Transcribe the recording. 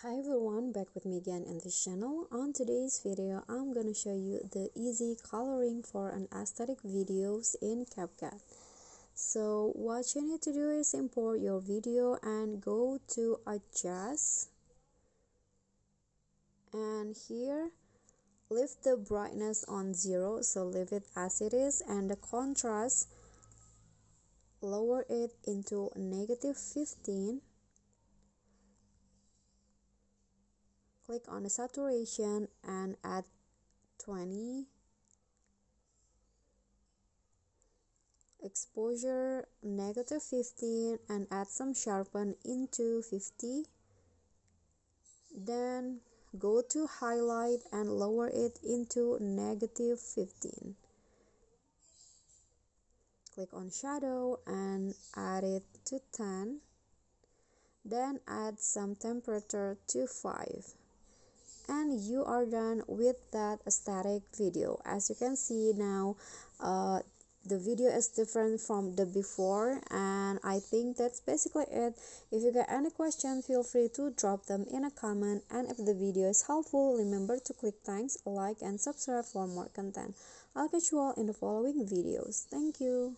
Hi everyone, back with me again in this channel. On today's video, I'm gonna show you the easy coloring for an aesthetic videos in CapCut. So what you need to do is import your video and go to adjust, and here leave the brightness on 0, so leave it as it is, and the contrast lower it into -15. Click on the saturation and add 20, exposure -15, and add some sharpen into 50. Then go to highlight and lower it into -15. Click on shadow and add it to 10. Then add some temperature to 5. And you are done with that aesthetic video. As you can see now, the video is different from the before, and I think that's basically it. If you got any questions, feel free to drop them in a comment, and if the video is helpful, remember to click thanks, like, and subscribe for more content. I'll catch you all in the following videos. Thank you.